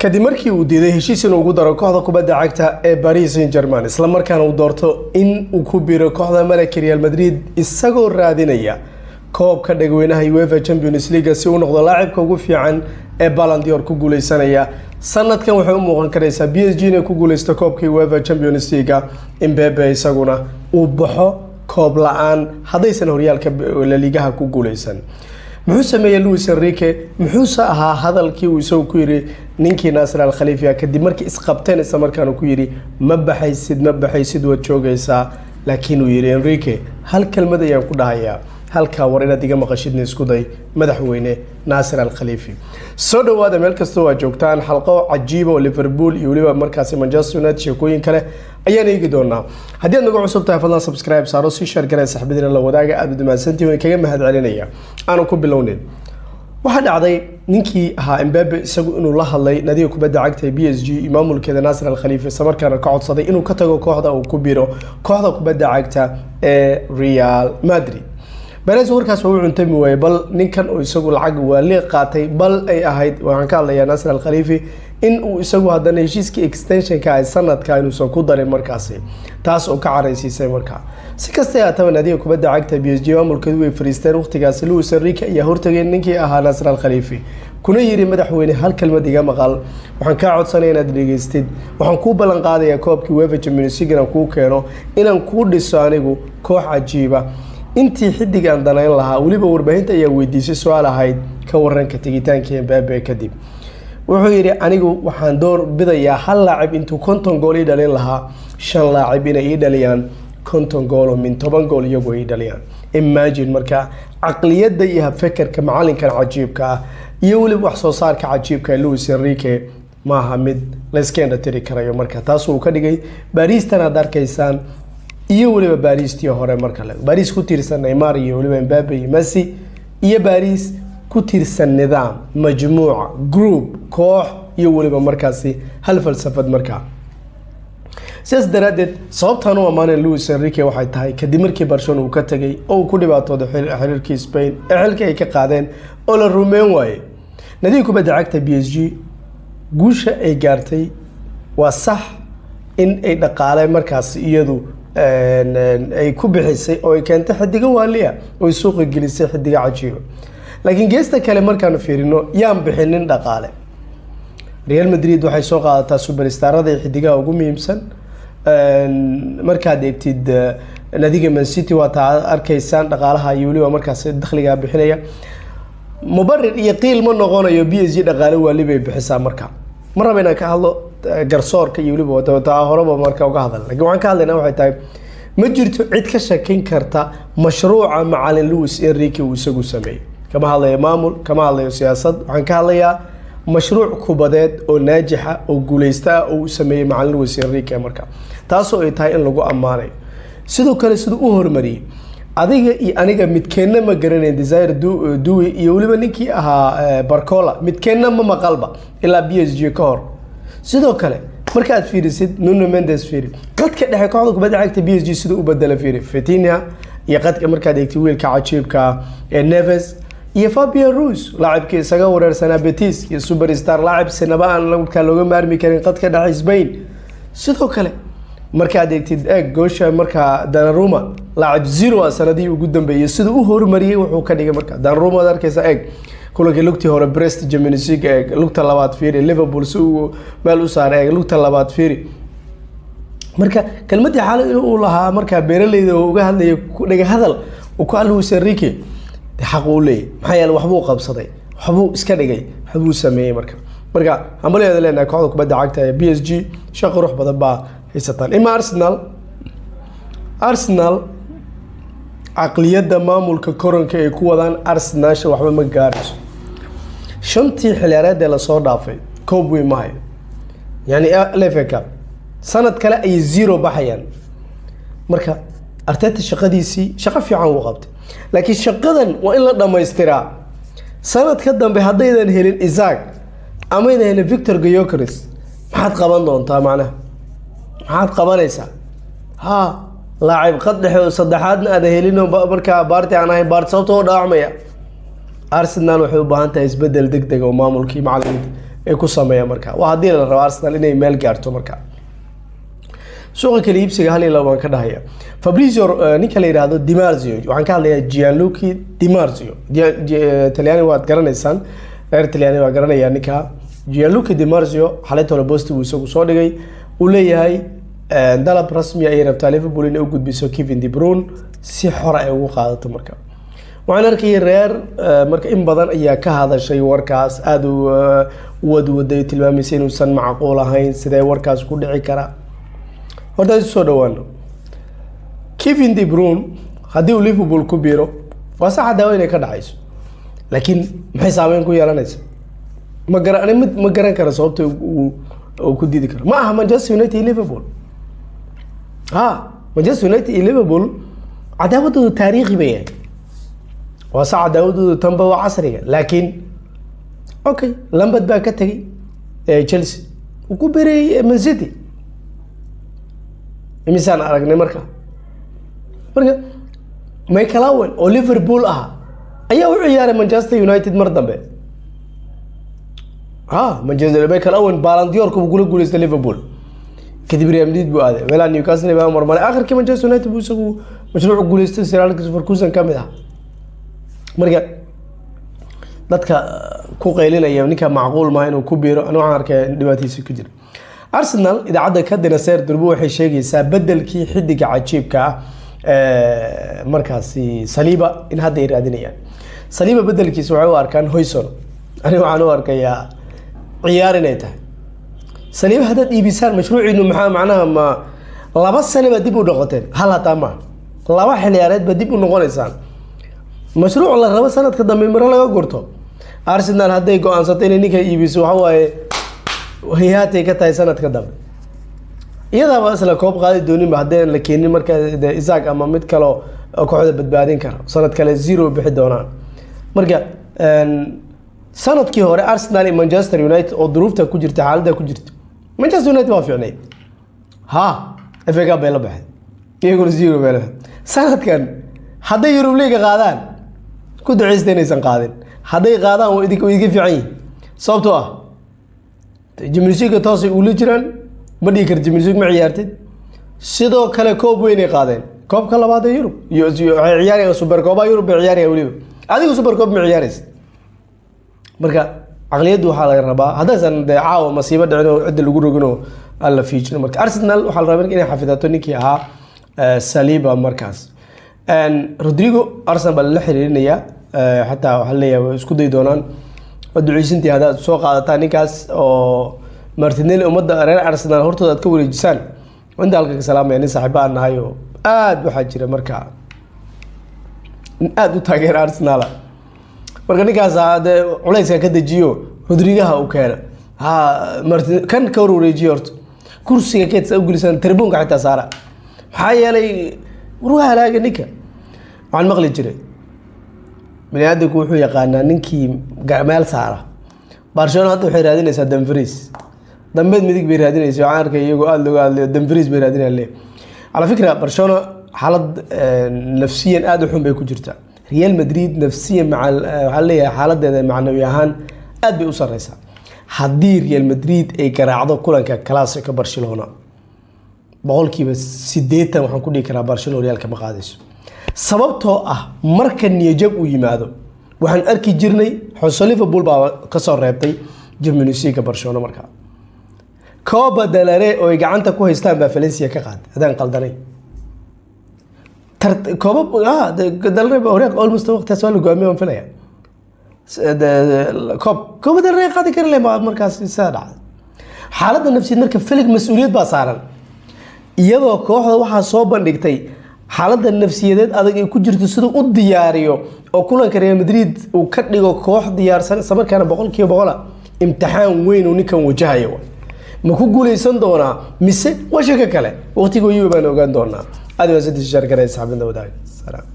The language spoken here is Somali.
kadib markii uu diiday heshiis inuu ugu daro kooxda kubadda cagta ee Paris Saint-Germain isla markaana uu doorto in uu ku biiro kooxda Malaki Real Madrid isagoo raadinaya koobka dhagweynaha UEFA Champions League si uu noqdo laacibka ugu fiican ee Ballon d'Or ku guuleysanaya sanadkan wuxuu u muuqan karaysaa PSG inay ku guuleysto koobka UEFA Champions League Mbappe isaguna uu baxo koob la'aan hadaysan horyaalka La Liga ku guuleysan muxuu sameeyay Luis Enrique muxuu ahaa hadalkii uu soo ku yiri ninkii Nasser Al Khalifa kadib markii isqabteen isla markaana ku yiri ma baxaysid wad joogaysaa laakiin uu yiri Enrique hal kelmad ayaan ku dhahayaa halka war inaad iga maqashidna isku day madaxweyne Nasser Al Khalifa soo dhawaada meel kasta oo joogtaan xalqo cajiib oo Liverpool iyo waliba markaas Manchester United sheekooyin kale ayaan eegi doonaa haddii aad nagu cusub tahay fadlan subscribe saaro si share garay saxibadina la wadaaga aad udumaasantii kaga mahad celinaya aanu ku bilowneyn waxa dhacday ninkii ahaa Mbappe isagu inuu la hadlay nadiga kubadda cagta PSG maamulkeeda Nasser Al Khalifa samarkaana ka codsaday inuu ka tago kooxda uu ku biro kooxda kubadda cagta ee Real Madrid Perez warkaas uu cuntami way bal ninkan oo isagu lacag waali qaatay bal ay ahayd waxaan ka hadlayaa Nasser Al Khalifa in uu isagu hadana heshiiska extension ka ay sanadka inuu soo ku daray markaasi taas oo ka careysiisay markaa si kasta ay taban nadiga kubadda cagta PSG maamulkeedu way fariisteen waqtigaas Luis Enrique ayaa hortagay ninkii ahaa Nasser Al Khalifa kuna yiri madaxweyne hal kelmad iga maqal waxaan ka codsanayaa inaad dhageystid waxaan ku ballan qaadayaa koobkii UEFA Champions League inaan ku keeno inaan ku dhiso anigu koox cajiiba intii xidigan danayn lahaa waliba warbaahinta ayaa weydiisay su'aal ahayd ka waranka tigitaanka Mbappe kadib wuxuu yiri anigu waxaan door bidayaa hal laacib intuu 50 gool ii dhalin lahaa 5 laacib inay ii dhaliyaan 50 gool oo min 10 gool iyagoo ii dhaliyaan imagine marka aqliyada iyo fikirka macalinkan cajiibka ah iyo waliba wax soo saarka cajiibka Luis Enrique maaha mid la iskeen tiri karayo marka taas uu ka dhigay Paris tan aad arkaysaan iyo waliba Paris tii hore marka la Paris ku tiirsan Neymar iyo waliba Mbappe iyo Messi iyo Paris ku tiirsan nidaam majmuuca group koox iyo waliba markaasi hal falsafad marka sidaas daraadeed sababtan uu amaanay Luis Enrique waxay tahay kadib markii Barcelona uu ka tagay oo ku dhibaatooday xiriirkii Spain ee xilka ay ka qaadeen oo la rumeyn waayay nadiga kubadda cagta PSG guusha ay gaartay waa sax in ay dhaqaale markaas iyadu ay ku bixisay oo ay keentay xidiga waaliya oo suuq gelisay xidiga cajiib laakiin geesta kale markaan fiirino yaan bixinin dhaqaale Real Madrid waxay soo qaadataa superstarada xidiga ugu muhiimsan markaad eegtid nadiga Man City waa taa arkaysaan dhaqaalaha iyo waliba markaas dakhliga bixinaya mubarir iyo qiil ma noqonayo PSG dhaqaale waaliba bixisaa marka marabina ka hadlo garsoorka iyo waliba wadada horeba marka uga hadal laakiin waxaan ka hadlaynaa waxay tahay ma jirto cid ka shakin karta mashruuca macallin Luis Enrique uu isagu sameeyay kama hadlayo maamul kama hadlayo siyaasad waxaan ka hadlayaa mashruuc kubadeed oo naajixa oo guuleysta oo uu sameeyay macallin Luis Enrique marka taas oo ay tahay in lagu amaanay sidoo kale sidoo u hormariyay adiga iyo aniga midkeenna ma garanay Desire Doué iyo waliba ninkii ahaa Barcola midkeenna ma maqalba ilaa PSG ka hor sidoo kale marka aad fiirisid Nuno Mendes fiiri qadka dhexe kooxda kubadda cagta PSG sidoo u bedela fiiri Vitinha iyo qadka markaad eegtay wiilka cajiibka ee Neves iyo Fabio Ruiz laacibkii isaga wareersanaa Betis iyo superstar laacib sanaba aan looga maarmi karin qadka dhexe Spain sidoo kale markaad eegtid goosha marka Donnarumma laacib zero sanadii ugu dambeeyay sidoo u hormariyay wuxuu ka dhigay marka Donnarumma arkaysa kulankii lugtii hore Brest Champions League lugta labaad fiiri Liverpool soo meel u saaray lugta labaad fiiri marka kelmadii xaalad uu lahaa marka beeraleyda oo uga hadlay ku dhaga hadal oo ku Luis Enrique xaq u leeyahay maxay yaal waxbuu qabsaday waxbuu iska dhigay waxbuu sameeyay marka hambalyeeda leenahay kooxda kubadda cagta ee PSG shaqo ruux badan baa haysataan ima Arsenal aqliyada maamulka koranka ay ku wadaan Arsenal waxba ma gaarayso shantii xilaareed ee la soo dhaafay koob way ma hayo yani FA Cup sanad kale ay zero baxayaan marka Arteta shaqadiisii shaqo fiican uu qabtay laakiin shaqadan waa in la dhameystiraa sanad ka dambe hadaydan helin Isaac ama aydan helin Victor Gyökeres maxaad qaban doontaa macnaha maxaad qabanaysaa لاعب قد دحو صدحادنا هذا هيلينو marka baarti aan ahay baart sababtoo dhaacmaya Arsenal wuxuu u baahan tahay isbedel degdeg oo maamulkii macallimiinta ay ku sameeyaan markaa waa haddii la rabo Arsenal inay meel gaarto markaa suuqa kala iibsiga hal iyo laba waan ka dhahaya Fabrizio ninka la yiraahdo Di Marzio waxaan ka hadlayaa Gianluca Di Marzio Talyaani waad garanaysaan reer Talyaani waa garanaya ninka Gianluca Di Marzio xalay tolo post uu isagu soo dhigay uu leeyahay dalab rasmi ay rabtaa Liverpool inay u gudbiso Kevin De Bruyne si xor ay ugu qaadato markaa waxaan arkay reer marka in badan ayaa ka hadashay warkaas aad u wadwaday tilmaamayay inuusan macquul ahayn sidee warkaas ku dhici kara horta soo dhawaano Kevin De Bruyne haddii uu Liverpool ku biiro waa sax daawo inay ka dhacayso laakiin maxay saameyn ku yeelanaysaa ma garan karo sababta uu ku diidi karo ma aha Manchester United iyo Liverpool Manchester United iyo Liverpool cadaawadu taariikhi bay yahay waa sax cadaawadu tanba waa casriga laakiin okay Lampard baa ka tagay Chelsea uu ku biiray Man City imisaan aragnay marka Michael Owen oo Liverpool ayaa u ciyaaray Manchester United mar dambe Manchester Michael Owen Ballon d'Or ku guuleystay Liverpool kadib Real Madrid buu aaday wala Newcastle baa marmaray aakhirkii Manchester United buu isagu mashruuc guuleystay Sir Alex Ferguson kamid marka dadka ku qeylinaya ninka macquul ma inuu ku biiro anu waxaan arkay dhibaatadiisa ku jira Arsenal idaacada ka dinaseer durbo waxay sheegaysaa bedelkii xidiga cajiibka markaasi Saliba in hadda ay raadinayaan Saliba bedelkiisa waxay u arkaan Hoyson ani waxaan u arkayaa ciyaar inay tahay Saliba hadda iibisaan mashruuciinu maxaa macnaha ma laba sano ba dib u noqoteen hal hata ma laba xiliyaareed ba dib u noqonaysaan mashruuc la rabo sanadka dambe mar laga gurto Arsenal hadday go'aansatay inay ninka iibiso waxa waaye hay'aday ka tahay sanadka dambe iyada ba asla koob qaadi doonin ba hadeen la keenin marka Isaac ama mid kale oo kooxda badbaadin kara sanad kale 0 bixi doonaan marka sanadkii hore Arsenal iyo Manchester United oo duruufta ku jirta xaaladda ku jirta Manchester United waa fiicnay FA Cup bay la baxay iyagoo 0 bay la sanadkan hadday Europe League qaadaan ku duceysteen qaadin hadday qaadaan oo idinka fiican yihiin sababtoo Champions League taasi uu la jiraan ma dhigi kar Champions League ma ciyaartid sidoo kale koob weyn ay qaadeen koobka labaad ee Europe iyo ciyaaraya Super Cup Europe ciyaaraya waliba adigu Super Cup ma ciyaaraysid marka aqliyadu waxa laga rabaa hadaysan caawa masiibo dhicin oo cid lagu rogino alla fiijino marka Arsenal waxa la rabaa inay xafidato ninkii Saliba markaas Rodrigo Arsenal la xiriirinaya xataa waxa leeyahay isku day doonaan wadduuciisintii hada soo qaadataa ninkaas oo Martinelli umada reer Arsenal hortooda ka wareejisaan inta halka ka salaamay nin saaxiibaan ahay oo aad waxa jira marka aad u taageer Arsenal marka ninkaas culayska ka dajiyo Rodrigo uu keenay Martin kan ka wareejiyo horto kursiga keedsa u gelisan tribunka xitaa saara maxaa yeelay ruuxa halaaga ninka waxaan maqli jiray bini'aadamku wuxuu yaqaanaa ninkii meel saara Barcelona hadda waxay raadinaysaa Dumfries dambeed midig bay raadinaysaa waxaan arkay iyagoo aad looga hadlayo Dumfries bay raadinayaan على فكرة برشلونة حالة نفسيا aad u xun bay ku jirtaa Real Madrid نفسيا مع حالية حالة معنوياhan aad bay u sareysaa haddii Real Madrid ay garaacdo kulanka Clasico Barcelona boqolkiiba 80 waxaan ku dhigi karaa Barcelona Real kama qaadayso sababtoo marka niyajab u yimaado waxaan arki jirnay xusoo Liverpool baa ka soo reebtay Champions League Barcelona markaa Copa del Rey oo ay gacanta ku haystaan baa Valencia ka qaad hadaan qaldanay Copa del Rey baa almost waqtigaas waa la go'aamiyay filaya Copa del Rey qaadi kara leeyahay markaas saada xaaladda nafsiyeed marka Felix mas'uuliyad baa saaran iyadoo kooxda waxa soo bandhigtay xaaladda nafsiyeed adag ay ku jirto sidoo u diyaariyo oo kulanka Real Madrid uu ka dhigo koox diyaarsan samarkaana 100% imtixaan weyn oo ninkan wajahayo ma ku guuleysan doonaa mise waa shaka kale waqtiga uu baan ogaan doonaa aad waa saddex shar garay saxaabada wadaag salaam